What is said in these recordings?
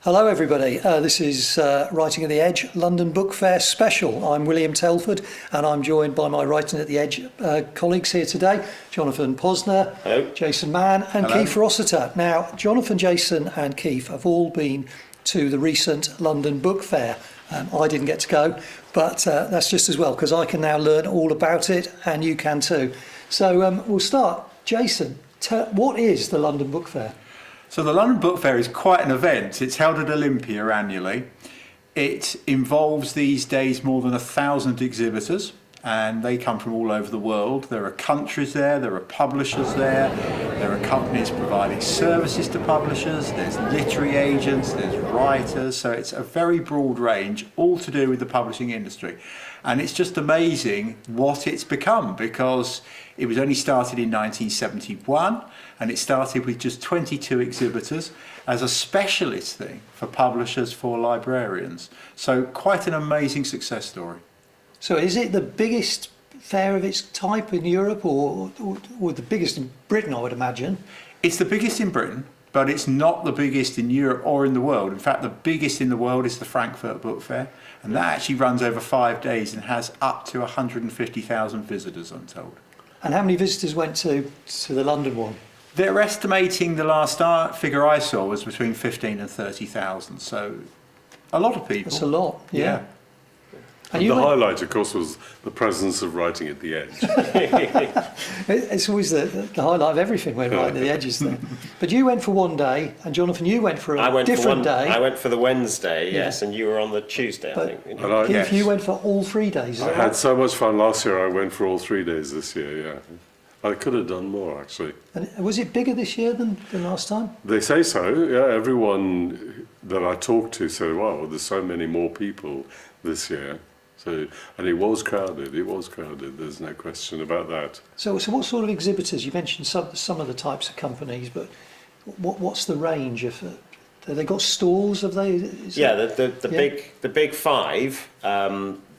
Hello everybody, this is Writing at the Edge London Book Fair special. I'm William Telford and I'm joined by my Writing at the Edge colleagues here today, Jonathan Posner, hello, Jason Mann and hello. Keith Rossiter. Now Jonathan, Jason and Keith have all been to the recent London Book Fair. I didn't get to go, but that's just as well because I can now learn all about it and you can too. So we'll start. Jason, what is the London Book Fair? So the London Book Fair is quite an event. It's held at Olympia annually. It involves these days more than 1,000 exhibitors, and they come from all over the world. There are countries there, there are publishers there are companies providing services to publishers, there's literary agents, there's writers, so it's a very broad range, all to do with the publishing industry. And it's just amazing what it's become, because it was only started in 1971 and it started with just 22 exhibitors as a specialist thing for publishers, for librarians. So quite an amazing success story. So is it the biggest fair of its type in Europe or the biggest in Britain, I would imagine? It's the biggest in Britain, but it's not the biggest in Europe or in the world. In fact, the biggest in the world is the Frankfurt Book Fair, and that actually runs over 5 days and has up to 150,000 visitors, I'm told. And how many visitors went to the London one? They're estimating, the last figure I saw was between 15 and 30,000, so a lot of people. That's a lot, yeah. And the highlight, of course, was the presence of Writing at the Edge. It's always the highlight of everything when Writing at the Edge is there. But you went for one day, and Jonathan, you went for a different day. I went for the Wednesday, yes, and you were on the Tuesday, I think. And Keith, you went for all 3 days. I had so much fun last year, I went for all 3 days this year, yeah. I could have done more, actually. And was it bigger this year than last time? They say so, yeah. Everyone that I talked to said, wow, there's so many more people this year. So, and it was crowded, there's no question about that. So what sort of exhibitors? You mentioned some of the types of companies, but what's the range of... have they got stalls? Have they? The big five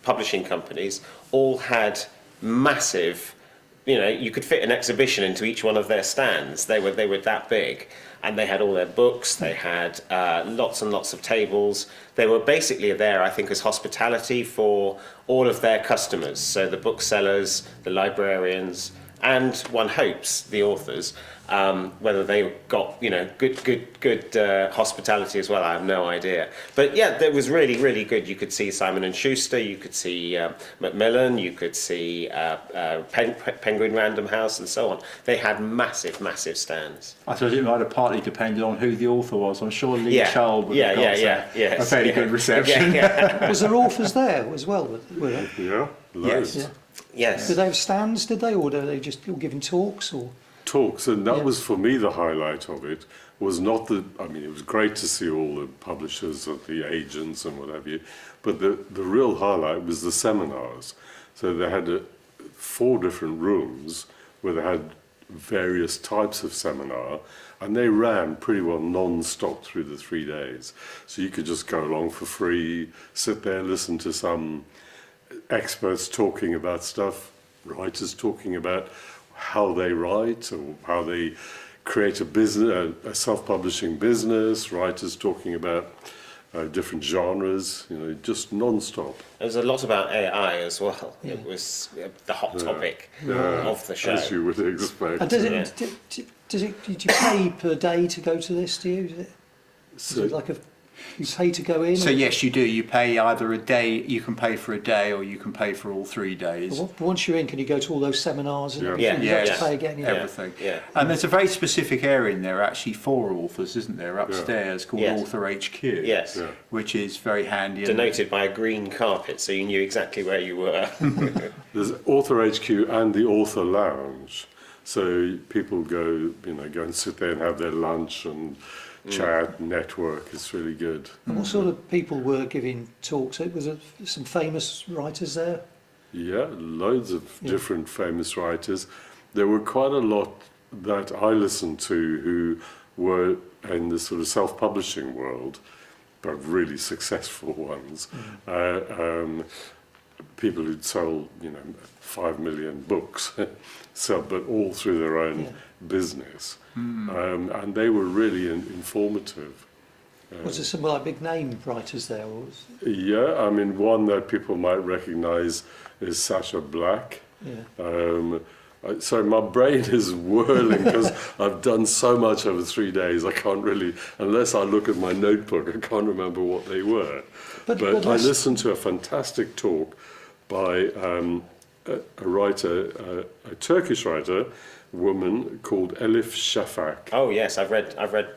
publishing companies all had massive... you could fit an exhibition into each one of their stands. They were that big, and they had all their books. They had lots and lots of tables. They were basically there, I think, as hospitality for all of their customers. So the booksellers, the librarians, and one hopes the authors. Whether they got good hospitality as well, I have no idea. But yeah, it was really good. You could see Simon and Schuster, you could see Macmillan, you could see Penguin Random House, and so on. They had massive stands. I suppose it might have partly depended on who the author was. I'm sure Lee Child would have got a fairly good reception. Was there authors there as well? Were there? Yeah, loads. Yes. Yes. Did they have stands? Did they, or were they just giving talks? Or talks, and that was for me the highlight of it. Was not the. I mean, it was great to see all the publishers and the agents and what have you, but the real highlight was the seminars. So they had 4 different rooms where they had various types of seminar, and they ran pretty well non-stop through the 3 days. So you could just go along for free, sit there, listen to some experts talking about stuff, writers talking about how they write or how they create a business, a self-publishing business, writers talking about different genres, just non-stop. There was a lot about AI as well. Yeah. It was the hot topic of the show. As you would expect. And did you pay per day to go to this? Is it like you pay to go in? So yes, you do. You pay either a day, you can pay for a day, or you can pay for all 3 days. But once you're in, can you go to all those seminars and everything? You have to pay again? Everything. Yeah. And there's a very specific area in there actually for authors, isn't there, upstairs, called Author HQ. Yes. Yeah. Which is very handy. Denoted by a green carpet, so you knew exactly where you were. There's Author HQ and the Author Lounge. So people go and sit there and have their lunch and chat, network. It's really good. And what sort of people were giving talks? Was there some famous writers there? Yeah, loads of different famous writers. There were quite a lot that I listened to who were in the sort of self-publishing world, but really successful ones. People who'd sold, 5 million books, but all through their own business. And they were really informative. Was there some like big name writers there? Or was, Yeah, I mean, one that people might recognise is Sacha Black. yeah. So my brain is whirling because I've done so much over 3 days. I can't really, unless I look at my notebook, I can't remember what they were. But I let's- listened to a fantastic talk by a writer, a Turkish writer, woman called Elif Shafak. Oh yes, I've read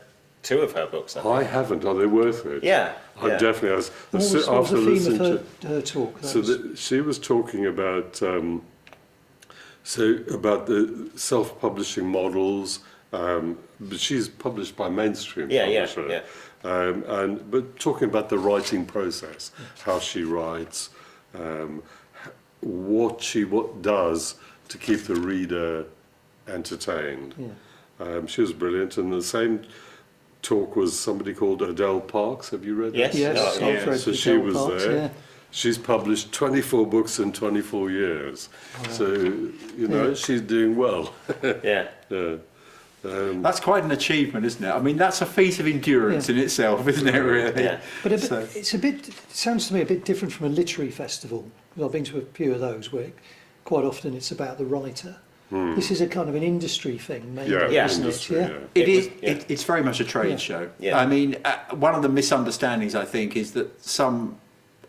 2 of her books. I think. I haven't. Are they worth it? Yeah. I yeah. definitely. What was After the theme listening of to, her talk? That so was- she was talking about about the self-publishing models, but she's published by mainstream publisher. But talking about the writing process, how she writes, what she does to keep the reader entertained. She was brilliant, and the same talk was somebody called Adele Parks. Have you read that? Yes. Yes, Oh, I've yeah. read So the she Del was Parks, there. yeah. She's published 24 books in 24 years. So, you know, she's doing well. Yeah. Yeah. That's quite an achievement, isn't it? I mean, that's a feat of endurance in itself, isn't it, really? Yeah. But So- it's a bit. It sounds to me a bit different from a literary festival. 'Cause I've been to a few of those where quite often it's about the writer. This is a kind of an industry thing, maybe, Yeah, isn't industry, it? yeah. It It is. was- yeah. It's very much a trade Yeah. show. Yeah. I mean, one of the misunderstandings I think is that some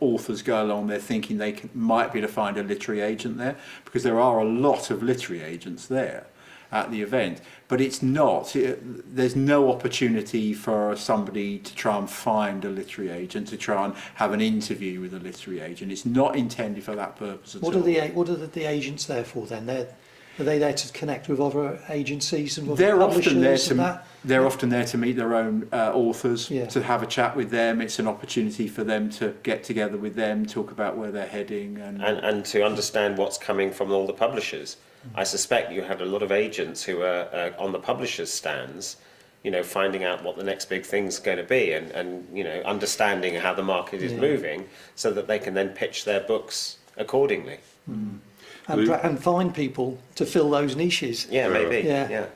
authors go along there thinking they might be able to find a literary agent there, because there are a lot of literary agents there at the event, but it's not. There's no opportunity for somebody to try and find a literary agent, to try and have an interview with a literary agent. It's not intended for that purpose at What all. are the agents there for then? Are they there to connect with other agencies and other They're publishers often there and to that? they're often there to meet their own authors, Yeah. to have a chat with them. It's an opportunity for them to get together with them, talk about where they're heading, And to understand what's coming from all the publishers. I suspect you had a lot of agents who are on the publishers' stands, you know, finding out what the next big thing's going to be, and you know, understanding how the market is Yeah. moving, so that they can then pitch their books accordingly. And find people to fill those niches. Yeah, maybe. Yeah. Yeah.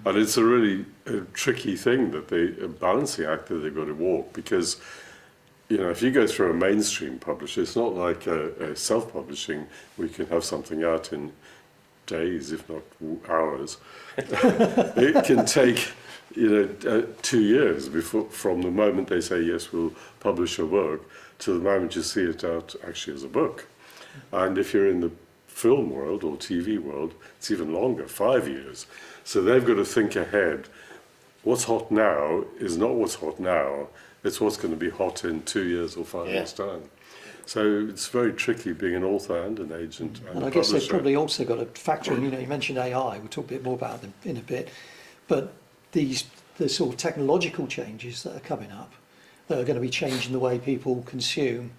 And it's a really tricky thing that a balancing act that they've got to walk, because, you know, if you go through a mainstream publisher, it's not like a self-publishing where you can have something out in days, if not hours. It can take, you know, 2 years before, from the moment they say, yes, we'll publish a book, to the moment you see it out actually as a book. And if you're in the film world or TV world, it's even longer, 5 years. So they've got to think ahead. What's hot now is not what's hot now, it's what's going to be hot in 2 years or 5 years' time. So it's very tricky being an author and an agent and And a I guess they've publisher. probably also got to factor in, you know, you mentioned AI, we'll talk a bit more about them in a bit, but the sort of technological changes that are coming up that are going to be changing the way people consume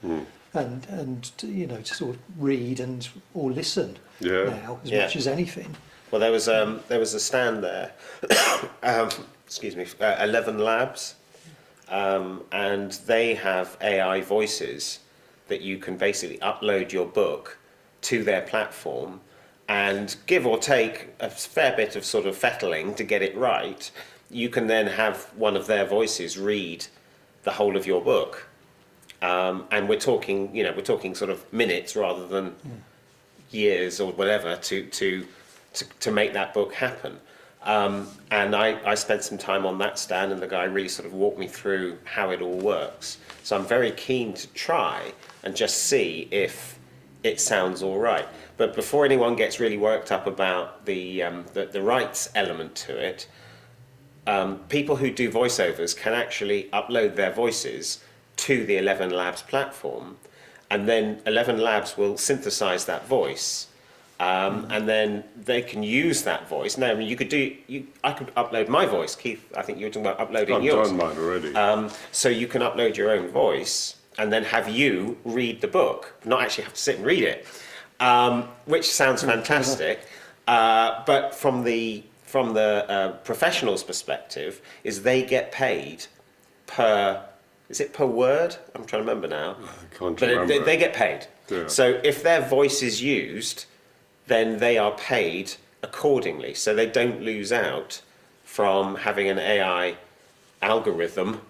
and you know, to sort of read and or listen now as much as anything. Well, there was a stand there, excuse me, 11 Labs, and they have AI voices that you can basically upload your book to their platform, and give or take a fair bit of sort of fettling to get it right, you can then have one of their voices read the whole of your book. And we're talking, you know, we're talking sort of minutes rather than years or whatever to make that book happen. And I spent some time on that stand, and the guy really sort of walked me through how it all works. So I'm very keen to try and just see if it sounds all right. But before anyone gets really worked up about the rights element to it, people who do voiceovers can actually upload their voices to the 11 Labs platform, and then 11 Labs will synthesize that voice, and then they can use that voice. Now, I mean, I could upload my voice, Keith. I think you were talking about uploading I've yours. done mine already. So you can upload your own voice and then have you read the book, not actually have to sit and read it, which sounds fantastic. But from the professional's perspective, is they get paid per. Is it per word? I'm trying to remember now. I can't But remember. they get paid. Yeah. So if their voice is used, then they are paid accordingly. So they don't lose out from having an AI algorithm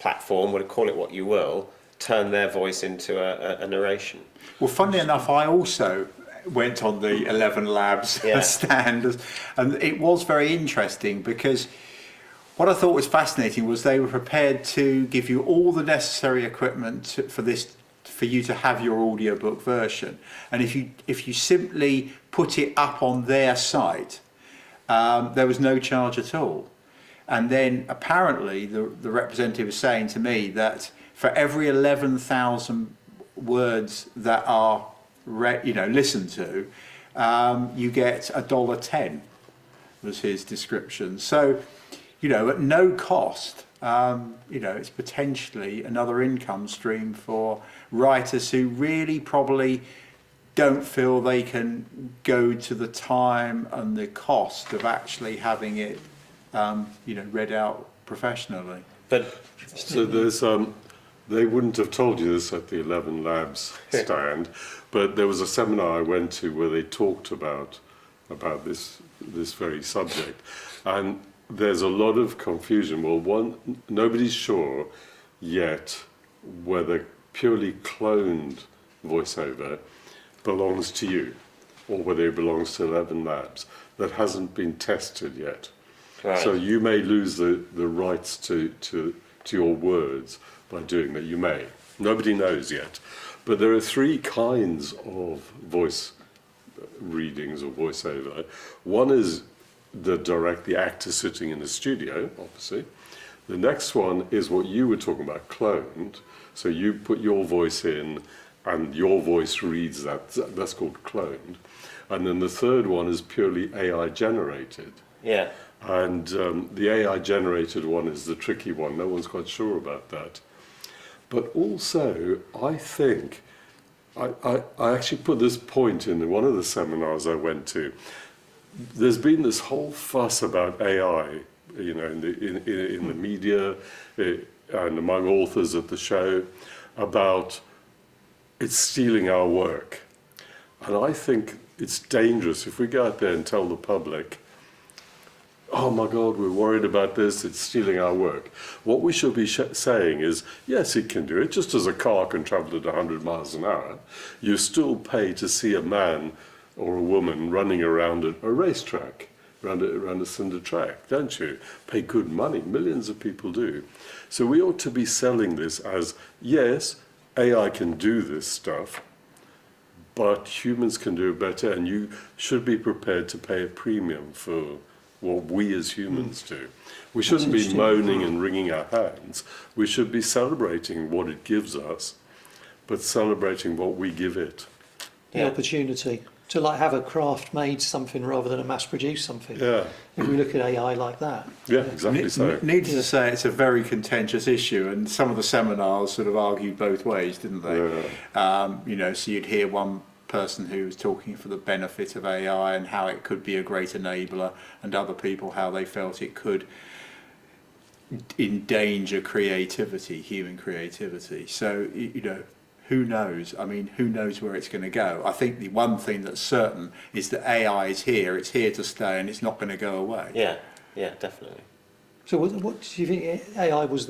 platform, would call it what you will, turn their voice into a narration. Well, funnily enough, I also went on the 11 Labs Yeah. stand, and it was very interesting because what I thought was fascinating was they were prepared to give you all the necessary equipment for you to have your audiobook version, and if you simply put it up on their site, there was no charge at all. And then apparently the representative was saying to me that for every 11,000 words that are listened to, you get $1.10 was his description. So, at no cost, it's potentially another income stream for writers who really probably don't feel they can go to the time and the cost of actually having it, read out professionally. But So there's they wouldn't have told you this at the 11 Labs stand, but there was a seminar I went to where they talked about this very subject, and there's a lot of confusion. Well, nobody's sure yet whether purely cloned voiceover belongs to you or whether it belongs to 11 Labs. That hasn't been tested yet. Right. So you may lose the rights to your words by doing that. You may. Nobody knows yet. But there are three kinds of voice readings or voiceover. One is the actor sitting in the studio, obviously. The next one is what you were talking about, cloned. So you put your voice in and your voice reads that. That's called cloned. And then the third one is purely AI generated. yeah, And the AI generated one is the tricky one. No one's quite sure about that. But also, I think, I actually put this point in one of the seminars I went to. There's been this whole fuss about AI, in the media and among authors at the show, about it's stealing our work. And I think it's dangerous if we go out there and tell the public, oh my God, we're worried about this, it's stealing our work. What we should be saying is, yes, it can do it, just as a car can travel at 100 miles an hour. You still pay to see a man or a woman running around a racetrack, around a cinder track, don't you? Pay good money, millions of people do. So we ought to be selling this as, yes, AI can do this stuff, but humans can do it better, and you should be prepared to pay a premium for what we as humans do. We shouldn't be moaning and wringing our hands. We should be celebrating what it gives us, but celebrating what we give it. The opportunity to have a craft made something rather than a mass produced something. Yeah. If we look at AI like that. Yeah, exactly so. Needless to say, it's a very contentious issue, and some of the seminars sort of argued both ways, didn't they? Yeah. So you'd hear one person who was talking for the benefit of AI and how it could be a great enabler, and other people how they felt it could endanger creativity, human creativity. So, who knows? I mean, who knows where it's going to go? I think the one thing that's certain is that AI is here, it's here to stay, and it's not going to go away. yeah, definitely. So what do you think AI was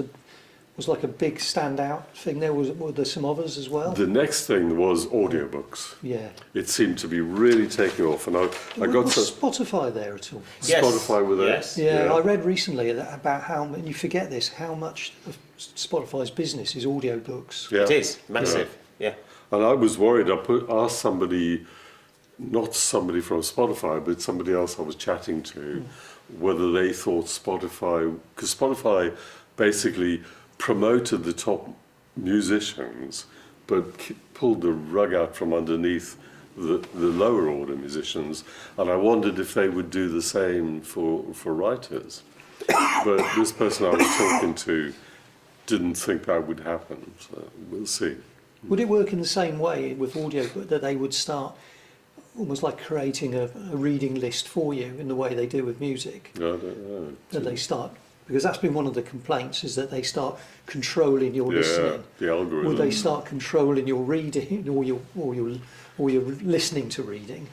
like a big standout thing there? Were there some others as well? The next thing was audiobooks. Yeah. It seemed to be really taking off, and I got Was some Spotify there at all? Yes. Spotify with it. Yes. Yeah, I read recently about and you forget this, how much of Spotify's business is audiobooks. Yeah. It is massive. Yeah. And I was worried. Asked somebody, not somebody from Spotify, but somebody else I was chatting to, whether they thought Spotify, because Spotify basically promoted the top musicians, but pulled the rug out from underneath the lower order musicians. And I wondered if they would do the same for writers. But this person I was talking to didn't think that would happen. So we'll see. Would it work in the same way with audio, that they would start almost like creating a reading list for you in the way they do with music? I don't know. That they start, because that's been one of the complaints, is that they start controlling your listening. The algorithm. Would they start controlling your reading or your listening to reading?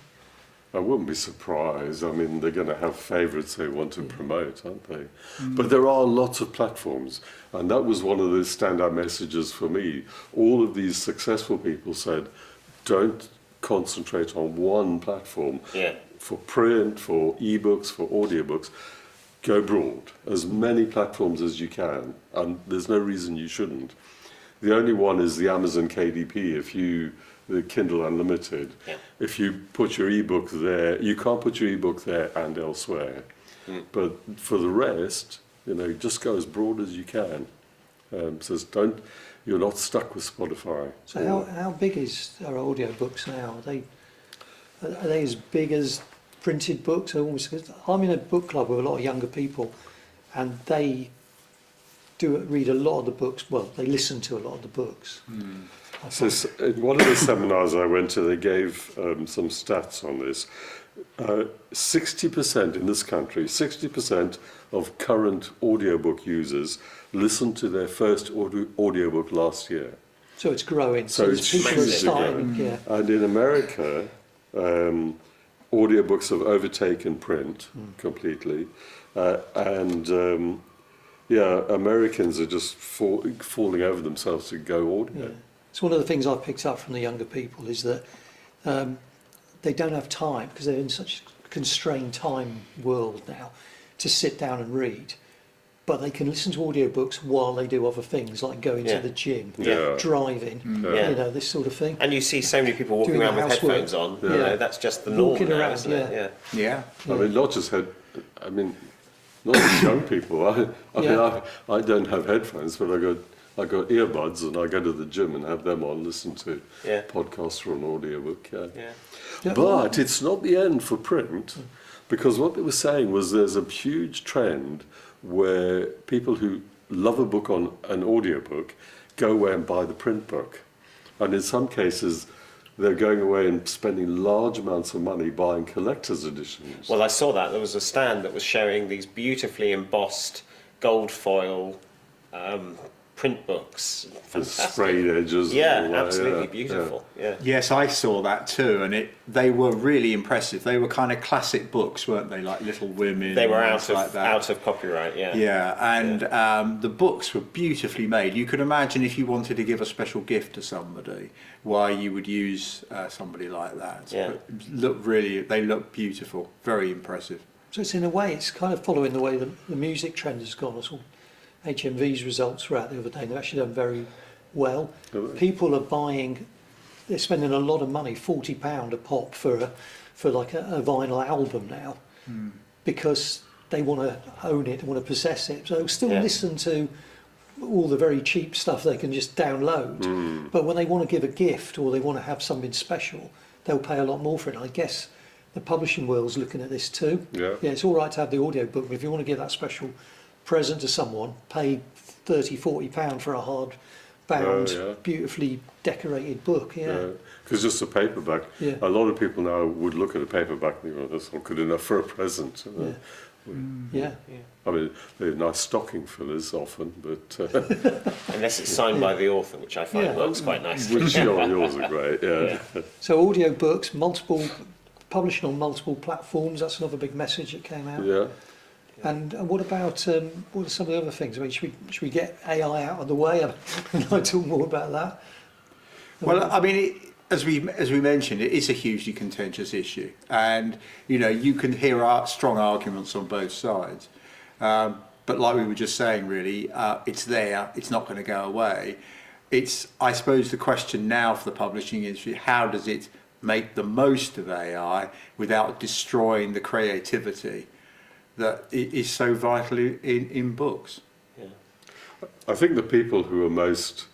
I wouldn't be surprised. I mean, they're going to have favourites they want to promote, aren't they? But there are lots of platforms, and that was one of the standout messages for me. All of these successful people said, don't concentrate on one platform. Yeah. For print, for ebooks, for audiobooks, go broad. As many platforms as you can, and there's no reason you shouldn't. The only one is the Amazon KDP, the Kindle Unlimited. Yeah. If you put your ebook there, you can't put your ebook there and elsewhere. But for the rest, just go as broad as you can. You're not stuck with Spotify. So how big are audiobooks now? Are they as big as printed books? I'm in a book club with a lot of younger people, and they do read a lot of the books. Well, they listen to a lot of the books. So in one of the seminars I went to, they gave some stats on this. 60% in this country, 60% of current audiobook users listened to their first audiobook last year. So it's growing. So it's people are hugely starting. growing. Yeah. And in America, audiobooks have overtaken print completely. Americans are just falling over themselves to go audio. Yeah. It's one of the things I've picked up from the younger people is that they don't have time, because they're in such a constrained time world now, to sit down and read. But they can listen to audiobooks while they do other things, like going to the gym, driving, this sort of thing. And you see so many people walking Doing around with housework. headphones on. Yeah. That's just the norm Walking now, around, isn't it? Yeah. I mean, not just young people. I don't have headphones, but I got earbuds, and I go to the gym and have them on, listen to podcasts or an audiobook. But it's not the end for print, because what they were saying was there's a huge trend where people who love a book on an audiobook go away and buy the print book. And in some cases, they're going away and spending large amounts of money buying collector's editions. Well, I saw that. There was a stand that was showing these beautifully embossed gold foil print books. The sprayed edges. Yeah, and all that, absolutely beautiful. Yeah. Yes, I saw that too, and they were really impressive. They were kind of classic books, weren't they? Like Little Women. They were and things like that. out of copyright. Yeah. Yeah, and the books were beautifully made. You could imagine if you wanted to give a special gift to somebody, why you would use somebody like that. Yeah. They look beautiful, very impressive. So it's in a way, it's kind of following the way the music trend has gone. I saw HMV's results were out the other day, and they've actually done very well. People are they're spending a lot of money, £40 a pop for like a vinyl album now, because they want to own it, they want to possess it. So they'll still listen to all the very cheap stuff they can just download. But when they want to give a gift or they want to have something special, they'll pay a lot more for it. And I guess the publishing world's looking at this too. Yeah, it's all right to have the audiobook, but if you want to give that special present to someone, pay £30-40 for a hard bound, beautifully decorated book. Because just a paperback, a lot of people now would look at a paperback and think, that's not good enough for a present. I mean, they're nice stocking fillers often, but unless it's signed by the author, which I find works quite nicely. which yours are great. So audiobooks, publishing on multiple platforms. That's another big message that came out. Yeah. And what about what are some of the other things? I mean, should we get AI out of the way? I'd like to talk more about that. Well, I mean, as we mentioned, it is a hugely contentious issue, and you can hear strong arguments on both sides. But like we were just saying, really, it's there. It's not going to go away. I suppose the question now for the publishing industry: how does it make the most of AI without destroying the creativity that is so vital in books? I think the people who are most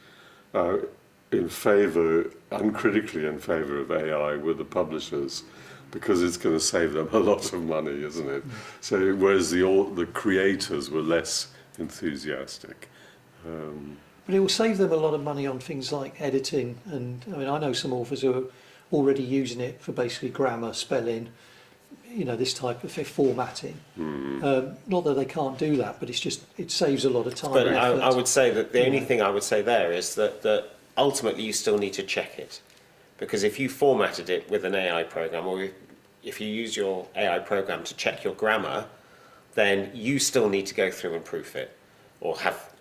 in favour, uncritically in favour of AI, were the publishers, because it's going to save them a lot of money, isn't it? So whereas the creators were less enthusiastic. But it will save them a lot of money on things like editing, and I mean, I know some authors who are already using it for basically grammar, spelling, this type of formatting. Not that they can't do that, but it saves a lot of time. But I would say that the only thing I would say there is that ultimately you still need to check it, because if you formatted it with an AI program, or if you use your AI program to check your grammar, then you still need to go through and proof it, or have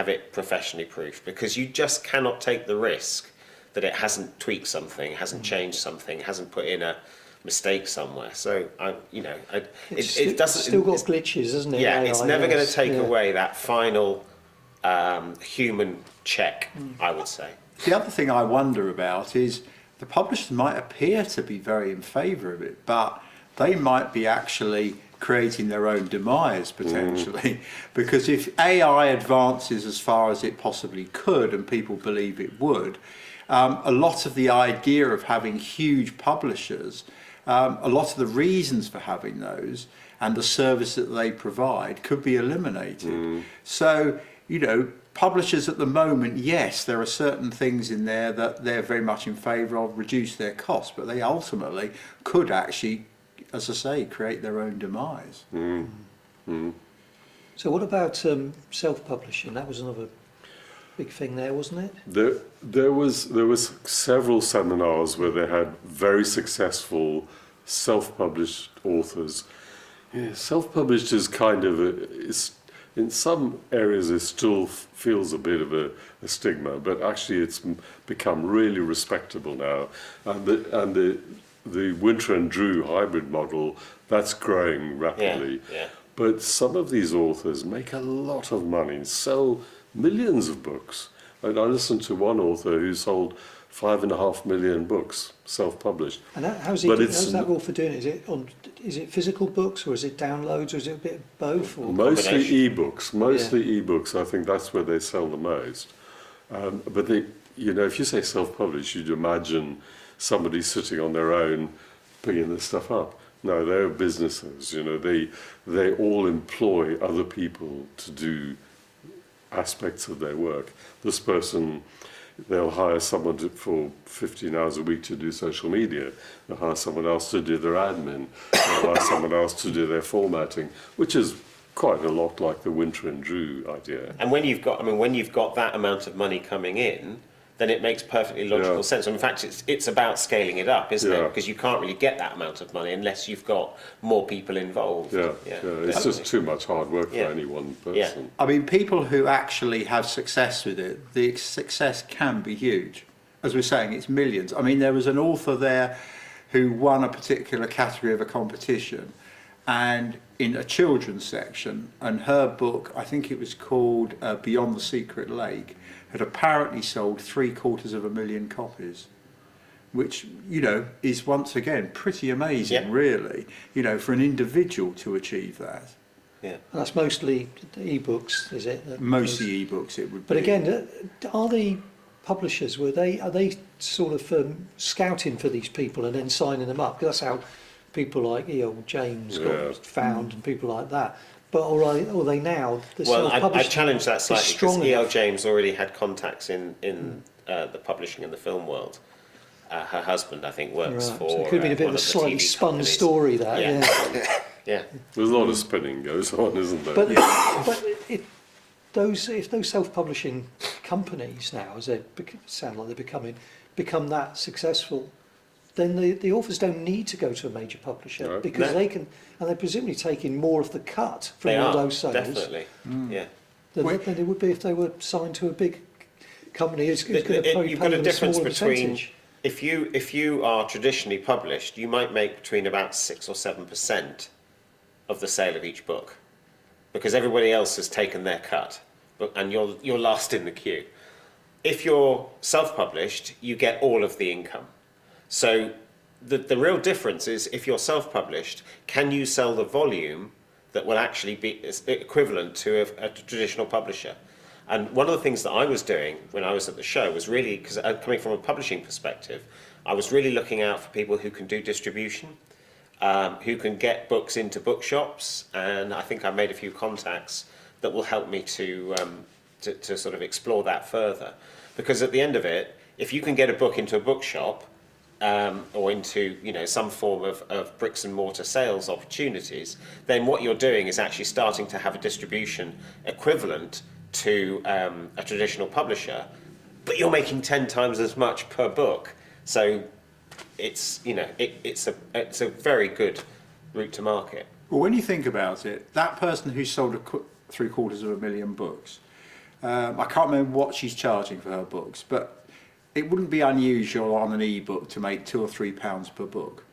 it professionally proofed, because you just cannot take the risk that it hasn't tweaked something, hasn't changed something, hasn't put in a mistake somewhere. So it doesn't. Still got glitches, isn't it? Yeah, AI, it's never going to take yeah. away that final human check, I would say. The other thing I wonder about is the publishers might appear to be very in favour of it, but they might be actually creating their own demise potentially. Because if AI advances as far as it possibly could, and people believe it would, a lot of the idea of having huge publishers, a lot of the reasons for having those and the service that they provide could be eliminated. So, publishers at the moment, yes, there are certain things in there that they're very much in favour of, reduce their costs, but they ultimately could actually, as I say, create their own demise. So what about self-publishing? That was another big thing there, wasn't it? There was several seminars where they had very successful self-published authors. Yeah, self-published is kind of in some areas it still feels a bit of a stigma, but actually it's become really respectable now, and the Winter and Drew hybrid model, that's growing rapidly. Yeah. But some of these authors make a lot of money, sell millions of books. And I listened to one author who sold 5.5 million books, self-published. And how's that all for doing? Is it physical books, or is it downloads, or is it a bit of both? Or Mostly ebooks. Ebooks. I think that's where they sell the most. But if you say self-published, you'd imagine somebody sitting on their own picking this stuff up. No, they're businesses. They all employ other people to do aspects of their work. This person, they'll hire someone for 15 hours a week to do social media. They'll hire someone else to do their admin. They'll hire someone else to do their formatting, which is quite a lot like the Winter and Drew idea. And when you've got that amount of money coming in, then it makes perfectly logical sense. And in fact, it's about scaling it up, isn't it? Because you can't really get that amount of money unless you've got more people involved. It's just too much hard work for any one person. I mean, people who actually have success with it, the success can be huge. As we're saying, it's millions. I mean, there was an author there who won a particular category of a competition, and in a children's section, and her book, I think it was called Beyond the Secret Lake, had apparently sold 750,000 copies, which, is once again pretty amazing, really, for an individual to achieve that. Yeah. And that's mostly e-books, is it? Mostly e-books it would be. But again, are the publishers, are they sort of scouting for these people and then signing them up? Because that's how people like James got found, and people like that. But are they now? I challenge that slightly, because E.L. James already had contacts in the publishing and the film world. Her husband, I think, works for. So it could have been a bit of a slightly spun story, that. Yeah. There's a lot of spinning goes on, isn't there? But if those self-publishing companies now, as they sound like they're become that successful, then the authors don't need to go to a major publisher, because they can, and they're presumably taking more of the cut from all those sales. Definitely. Than they would be if they were signed to a big company who's going to probably you've pay got a them difference smaller between percentage. if you are traditionally published, you might make between about 6 or 7% of the sale of each book, because everybody else has taken their cut, and you're last in the queue. If you're self-published, you get all of the income. So the real difference is, if you're self-published, can you sell the volume that will actually be equivalent to a traditional publisher? And one of the things that I was doing when I was at the show was really, because coming from a publishing perspective, I was really looking out for people who can do distribution, who can get books into bookshops, and I think I made a few contacts that will help me to sort of explore that further. Because at the end of it, if you can get a book into a bookshop, or into some form of bricks and mortar sales opportunities, then what you're doing is actually starting to have a distribution equivalent to a traditional publisher, but you're making 10 times as much per book. So it's it's a very good route to market. Well, when you think about it, that person who sold 750,000 books, I can't remember what she's charging for her books, but it wouldn't be unusual on an e-book to make £2 or £3 per book.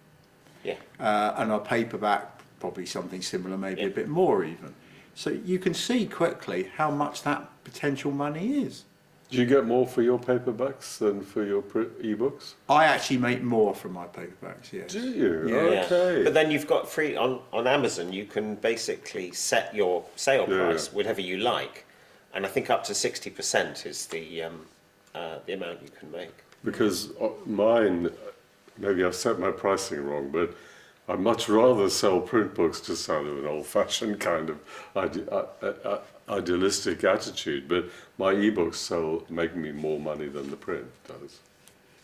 Yeah. And a paperback, probably something similar, maybe a bit more even. So you can see quickly how much that potential money is. Do you get more for your paperbacks than for your e-books? I actually make more from my paperbacks, yes. Do you? Yeah. Okay. But then you've got free on Amazon. You can basically set your sale price whatever you like, and I think up to 60% is the amount you can make. Because mine, maybe I've set my pricing wrong, but I'd much rather sell print books, just out of an old-fashioned kind of idealistic attitude, but my e-books make me more money than the print does.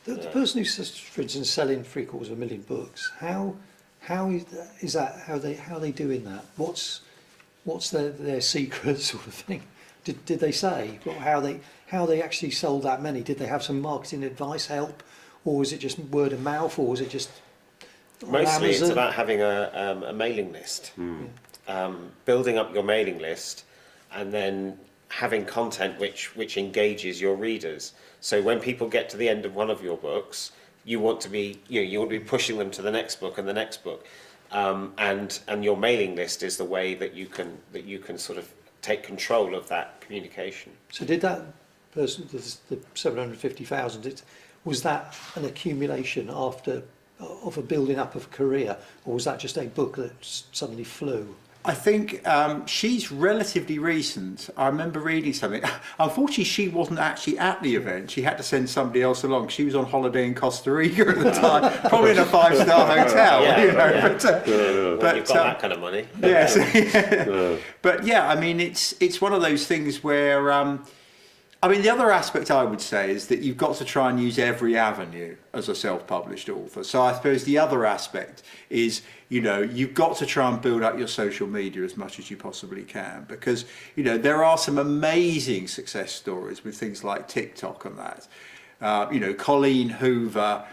The person who's, for instance, selling 750,000 books, how is that? How are they doing that? What's their secret sort of thing? Did they say how they actually sold that many? Did they have some marketing advice help, or was it just word of mouth, or was it just mostly it's about having a mailing list, building up your mailing list, and then having content which engages your readers. So when people get to the end of one of your books, you want to be pushing them to the next book and the next book, and your mailing list is the way that you can sort of take control of that communication. So did that person, the 750,000, was that an accumulation of a building up of a career, or was that just a book that suddenly flew? I think she's relatively recent. I remember reading something. Unfortunately, she wasn't actually at the event. She had to send somebody else along. She was on holiday in Costa Rica at the time, probably in a 5-star hotel. But you've got that kind of money. Yes. But yeah, I mean, it's one of those things where. I mean, the other aspect I would say is that you've got to try and use every avenue as a self-published author. So I suppose the other aspect is, you've got to try and build up your social media as much as you possibly can, because, there are some amazing success stories with things like TikTok and that. Colleen Hoover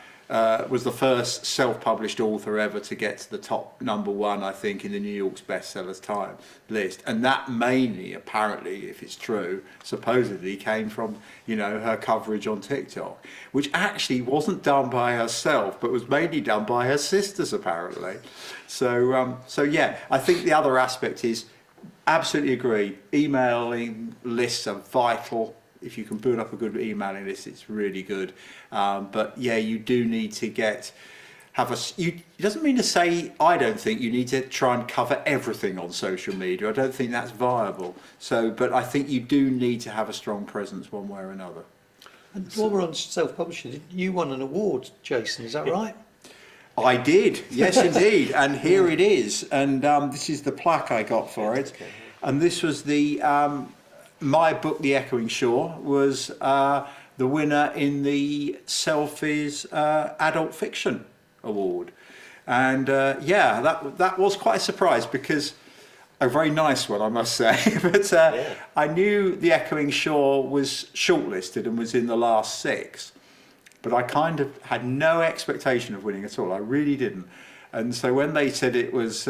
was the first self-published author ever to get to the top #1, I think, in the New York's bestsellers time list, and that mainly, apparently, if it's true, supposedly came from her coverage on TikTok, which actually wasn't done by herself, but was mainly done by her sisters, apparently. So yeah, I think the other aspect is, absolutely agree, emailing lists are vital. If you can build up a good emailing list, it's really good. But yeah, you do need to it doesn't mean to say, I don't think you need to try and cover everything on social media. I don't think that's viable. But I think you do need to have a strong presence one way or another. And while we're on self-publishing, you won an award, Jason, is that right? I did, yes indeed. And here it is. And this is the plaque I got for it. And this was my book, The Echoing Shore, was the winner in the Selfies Adult Fiction Award. And that was quite a surprise, because a very nice one, I must say. But I knew The Echoing Shore was shortlisted and was in the last 6. But I kind of had no expectation of winning at all. I really didn't. And so when they said it was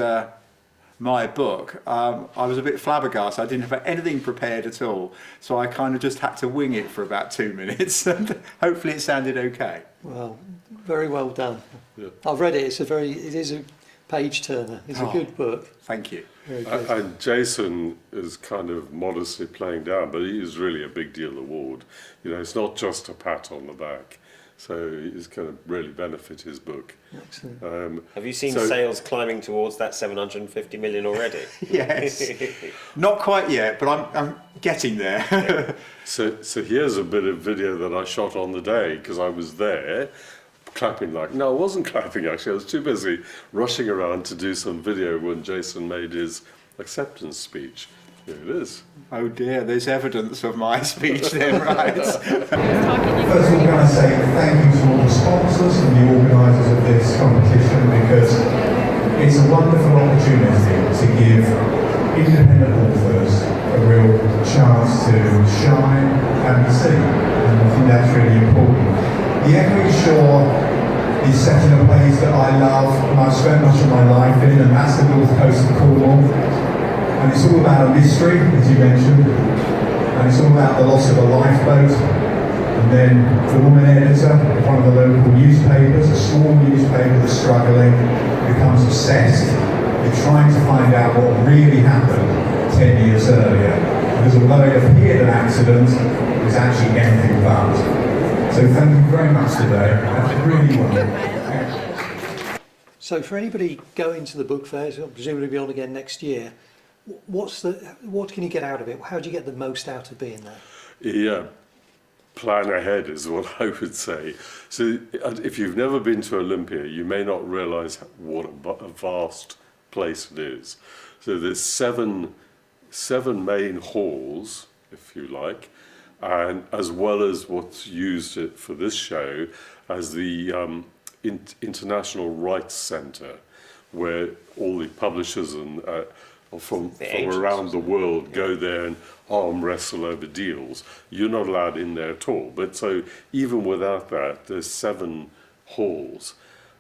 my book, I was a bit flabbergasted. I didn't have anything prepared at all, so I kind of just had to wing it for about 2 minutes, and hopefully it sounded okay. Well, very well done. Yeah. I've read it. It is a page turner. It's a good book. Thank you. Very good. And Jason is kind of modestly playing down, but it is really a big deal award. It's not just a pat on the back. So it's going to really benefit his book. Excellent. Have you seen sales climbing towards that 750 million already? Yes. Not quite yet, but I'm getting there. So here's a bit of video that I shot on the day, because I was there, clapping no, I wasn't clapping actually. I was too busy rushing around to do some video when Jason made his acceptance speech. Here it is. Oh dear, there's evidence of my speech there, right? First of all, can I say thank you to all the sponsors and the organisers of this competition, because it's a wonderful opportunity to give independent authors a real chance to shine and be seen, and I think that's really important. The Echoing Shore is set in a place that I love and I've spent much of my life in, and that's the north coast of Cornwall. And it's all about a mystery, as you mentioned, and it's all about the loss of a lifeboat. And then the woman editor of one of the local newspapers, a small newspaper that's struggling, becomes obsessed with trying to find out what really happened 10 years earlier. Because although it appeared an accident, it was actually anything but. So thank you very much today. That's really wonderful. So for anybody going to the book fairs, presumably be on again next year, what can you get out of it? How do you get the most out of being there? Yeah, plan ahead is what I would say. So if you've never been to Olympia, you may not realise what a vast place it is. So there's seven main halls, if you like, and as well as what's used for this show as the International Rights Centre, where all the publishers and from around the world go there and arm wrestle over deals. You're not allowed in there at all. But so even without that, there's 7 halls.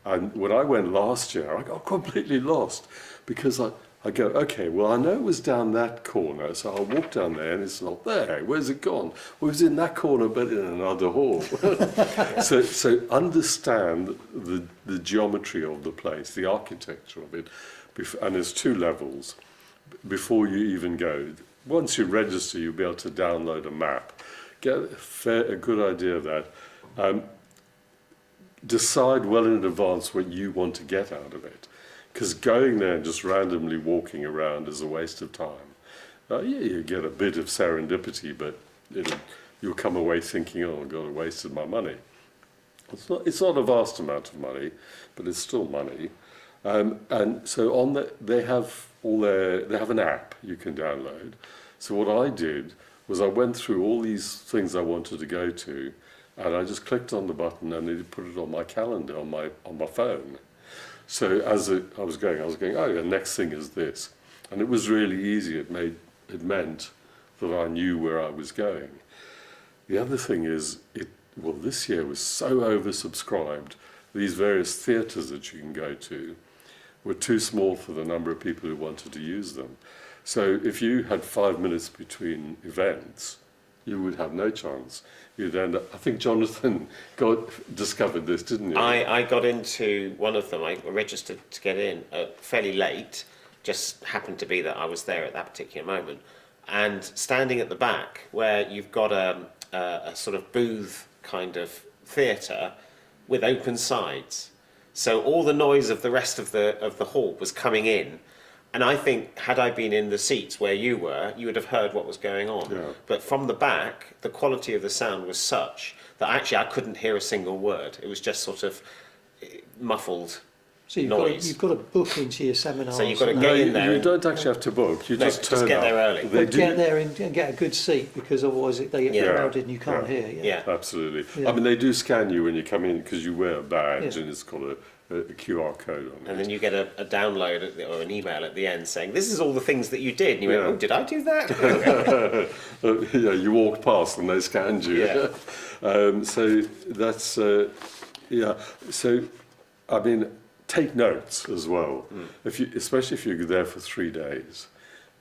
And when I went last year, I got completely lost because I go, okay, well, I know it was down that corner, so I'll walk down there and it's not there. Where's it gone? Well, it was in that corner, but in another hall. so understand the geometry of the place, the architecture of it, and there's 2 levels before you even go. Once you register, you'll be able to download a map, get a good idea of that. Decide well in advance what you want to get out of it. Because going there and just randomly walking around is a waste of time. Yeah, you get a bit of serendipity, but you'll come away thinking, oh, God, I wasted my money. It's not a vast amount of money, but it's still money. And so they have an app you can download. So what I did was I went through all these things I wanted to go to, and I just clicked on the button and it put it on my calendar on my phone. So as I was going, oh, the next thing is this. And it was really easy. It meant that I knew where I was going. The other thing is, this year was so oversubscribed. These various theatres that you can go to were too small for the number of people who wanted to use them. So if you had 5 minutes between events, you would have no chance. You'd end up, I think Jonathan discovered this, didn't you? I got into one of them. I registered to get in fairly late. Just happened to be that I was there at that particular moment. And standing at the back, where you've got a sort of booth kind of theatre with open sides. So all the noise of the rest of the hall was coming in. And I think, had I been in the seats where you were, you would have heard what was going on. Yeah. But from the back, the quality of the sound was such that actually I couldn't hear a single word. It was just sort of muffled So you've got to book into your seminars. So you've got to get in there. You don't actually have to book. You just turn get up. there early. But get there and get a good seat, because otherwise they get crowded and you can't hear. Yeah. Absolutely. Yeah. I mean, they do scan you when you come in because you wear a badge Yeah. and it's got a QR code on it. And then you get a download or an email at the end saying, this is all the things that you did. And you went, oh, did I do that? Yeah, you walked past and they scanned you. Yeah. So that's, So, I mean, take notes as well. Especially if you're there for 3 days,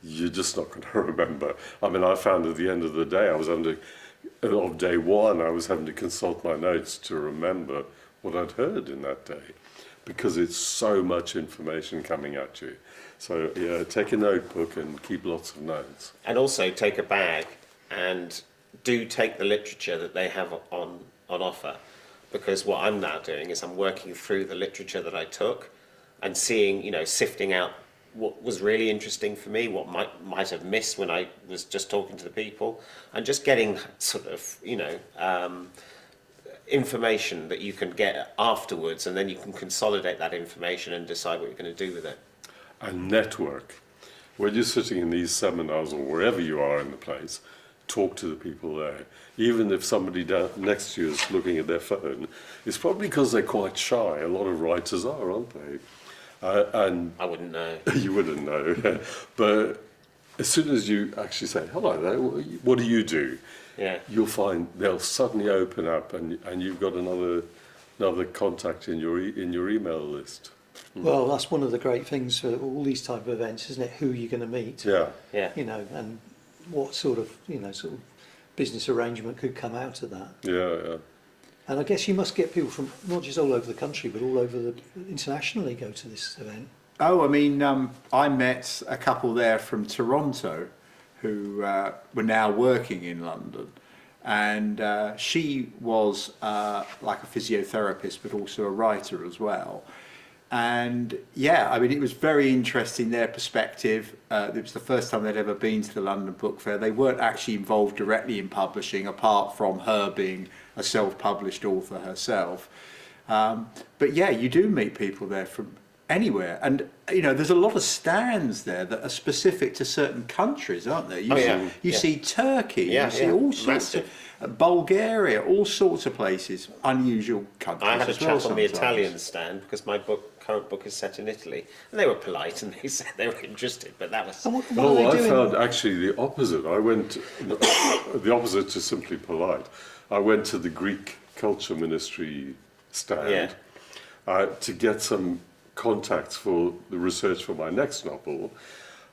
you're just not going to remember. I mean, I found at the end of the day, of day 1, I was having to consult my notes to remember what I'd heard in that day, because it's so much information coming at you. So yeah, take a notebook and keep lots of notes. And also take a bag and do take the literature that they have on offer. Because what I'm now doing is I'm working through the literature that I took and seeing, sifting out what was really interesting for me, what might have missed when I was just talking to the people, and just getting sort of, information that you can get afterwards, and then you can consolidate that information and decide what you're going to do with it. And network. When you're sitting in these seminars or wherever you are in the place, talk to the people there. Even if somebody down next to you is looking at their phone, it's probably because they're quite shy. A lot of writers are, aren't they? And I wouldn't know. You wouldn't know. But as soon as you actually say, hello there, what do you do? Yeah. You'll find they'll suddenly open up and you've got another another contact in your email list. Well, that's one of the great things for all these type of events, isn't it? Who you're going to meet, Yeah. Yeah. you know, and what sort of business arrangement could come out of that. Yeah. And I guess you must get people from not just all over the country, but all over the internationally go to this event. Oh, I mean, I met a couple there from Toronto who were now working in London. And she was like a physiotherapist, but also a writer as well. And yeah, I mean, it was very interesting, their perspective. It was the first time they'd ever been to the London Book Fair. They weren't actually involved directly in publishing, apart from her being a self-published author herself. But yeah, you do meet people there from anywhere. And, you know, there's a lot of stands there that are specific to certain countries, aren't there? You see Turkey, you see all sorts of... Bulgaria, all sorts of places, unusual countries. I had a as well chat on the sometimes. Italian stand because my current book is set in Italy, and they were polite and they said they were interested, but that was. And what are they I doing? found actually the opposite. I went the opposite to simply polite. I went to the Greek Culture Ministry stand to get some contacts for the research for my next novel,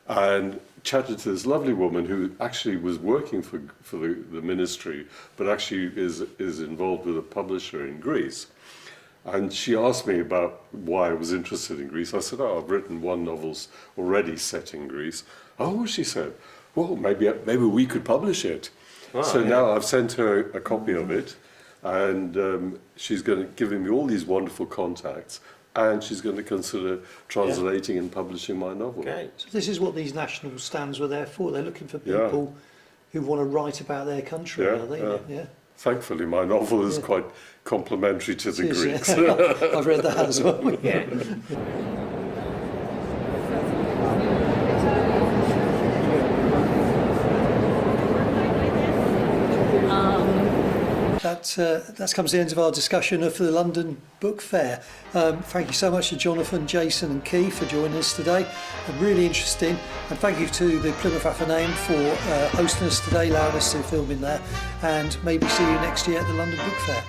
and chatted to this lovely woman who actually was working for the ministry, but actually is involved with a publisher in Greece. And she asked me about why I was interested in Greece. I said, oh, I've written one novel already set in Greece. Oh, she said, well, maybe we could publish it. Wow, so now I've sent her a copy of it, and she's going to give me all these wonderful contacts, and she's going to consider translating and publishing my novel. Okay. So this is what these national stands were there for. They're looking for people who want to write about their country, are they? Yeah. Thankfully, my novel is quite complimentary to the It is, Greeks. yeah. I've read that as well. Yeah. That comes to the end of our discussion of the London Book Fair. Thank you so much to Jonathan, Jason and Keith for joining us today. Really interesting. And thank you to the Plymouth Athenaeum for hosting us today, allowing us to film in there. And maybe see you next year at the London Book Fair.